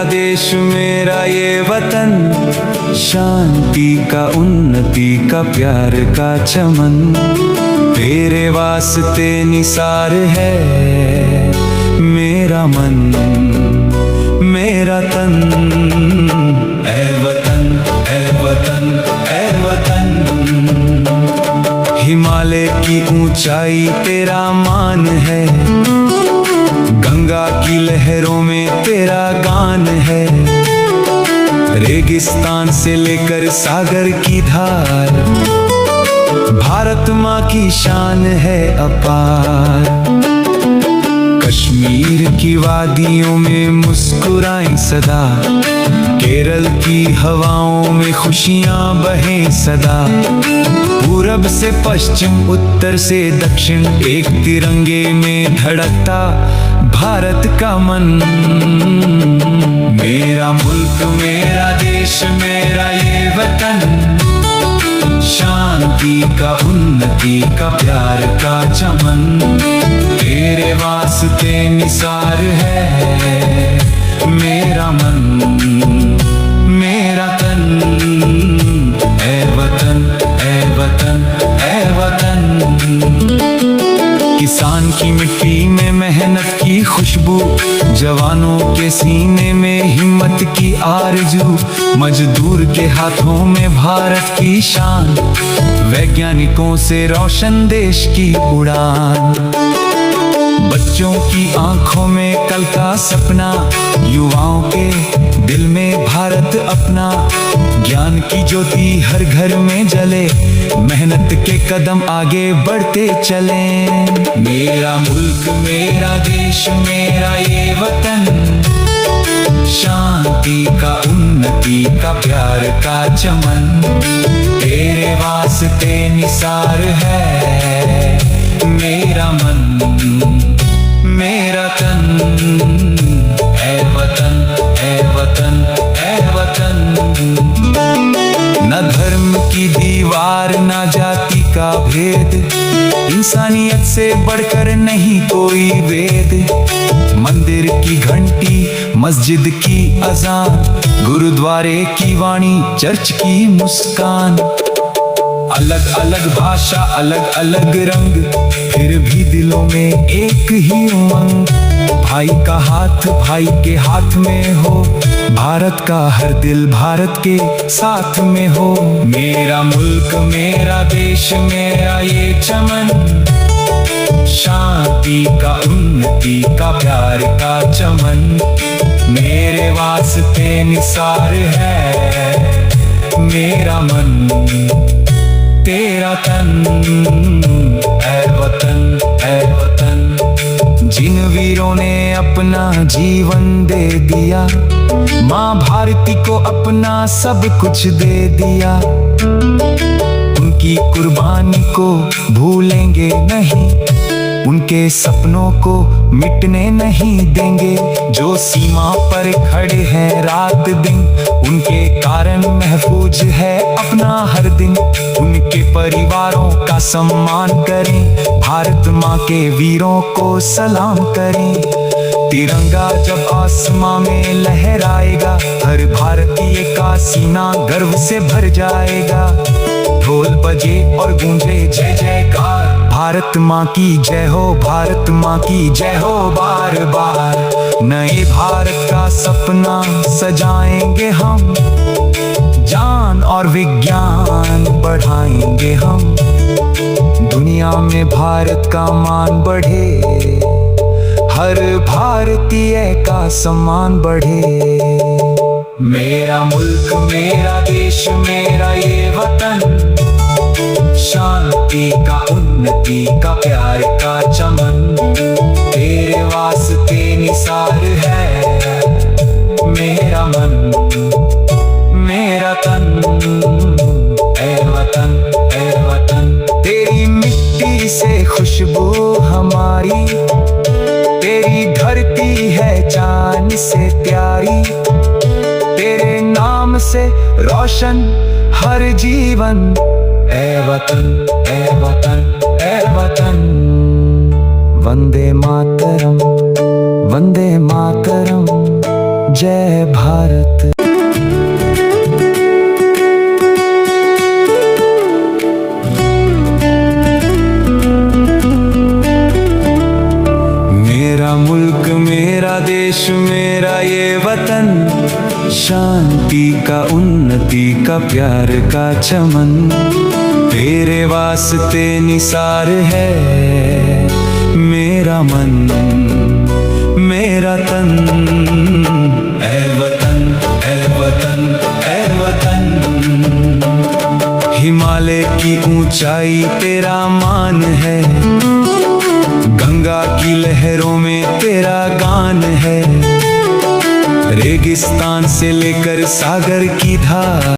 मेरा देश मेरा ये वतन, शांति का उन्नति का प्यार का चमन, तेरे वास्ते निसार है मेरा मन मेरा तन। ऐ वतन ऐ वतन ऐ वतन, हिमालय की ऊंचाई तेरा मान है, गंगा की लहरों में तेरा गान है, रेगिस्तान से लेकर सागर की धार, भारत माँ की शान है अपार। कश्मीर की वादियों में मुस्कुराएं सदा, केरल की हवाओं में खुशियाँ बहें सदा, पूरब से पश्चिम उत्तर से दक्षिण एक तिरंगे में धड़कता भारत का मन। मेरा मुल्क मेरा देश मेरा ये वतन, शांति का उन्नति का प्यार का चमन, तेरे वास्ते निसार है मेरा मन मेरा तन। ऐ वतन ऐ वतन ऐ वतन, किसान की मिट्टी में मेहनत की खुशबू, जवानों के सीने में हिम्मत की आरज़ू, मजदूर के हाथों में भारत की शान, वैज्ञानिकों से रोशन देश की उड़ान, बच्चों की आंखों में कल का सपना, युवाओं के दिल में भारत अपना, ज्ञान की ज्योति हर घर में जले, मेहनत के कदम आगे बढ़ते चले। मेरा मुल्क मेरा देश मेरा ये वतन, शांति का उन्नति का प्यार का चमन, तेरे वास्ते निसार है मेरा मन मेरा तन। ऐ वतन ऐ वतन ऐ वतन, न धर्म की दीवार न जाति का भेद, इंसानियत से बढ़कर नहीं कोई वेद, मंदिर की घंटी मस्जिद की अजान, गुरुद्वारे की वाणी चर्च की मुस्कान, अलग अलग भाषा अलग अलग रंग, फिर भी दिलों में एक ही उमंग, भाई का हाथ भाई के हाथ में हो, भारत का हर दिल भारत के साथ में हो। मेरा मुल्क मेरा देश मेरा ये चमन, शांति का उन्नति का प्यार का चमन, मेरे वास्ते निसार है मेरा मन तेरा तन। ऐ वतन ऐ वतन, जिन वीरों ने अपना जीवन दे दिया, माँ भारती को अपना सब कुछ दे दिया, उनकी कुर्बानी को भूलेंगे नहीं, उनके सपनों को मिटने नहीं देंगे, जो सीमा पर खड़े हैं रात दिन, उनके कारण महफूज है अपना हर दिन, उनके परिवारों का सम्मान करें, भारत माँ के वीरों को सलाम करें। तिरंगा जब आसमां में लहराएगा, हर भारतीय का सीना गर्व से भर जाएगा, ढोल बजे और गूंजे जय जयकार, भारत माँ की जय हो भारत माँ की जय हो बार बार। नए भारत का सपना सजाएंगे हम, जान और विज्ञान बढ़ाएंगे हम, दुनिया में भारत का मान बढ़े, हर भारतीय का सम्मान बढ़े। मेरा मुल्क मेरा देश मेरा ये वतन, शांति का उन्नति का प्यार का चमन, तेरे वास्ते निसार है मेरा मन मेरा तन। ऐ वतन ऐ वतन, तेरी मिट्टी से खुशबू हमारी, तेरी धरती है चांद से प्यारी, तेरे नाम से रोशन हर जीवन। ऐ वतन ऐ वतन ऐ वतन, वंदे मातरम जय भारत। मेरा मुल्क मेरा देश मेरा ये वतन, शांति का उन्नति का प्यार का चमन, तेरे वास्ते निसार है मेरा मन मेरा तन। ऐ वतन ऐ वतन ऐ वतन, हिमालय की ऊंचाई तेरा मान है, गंगा की लहरों में तेरा गान है, रेगिस्तान से लेकर सागर की धार,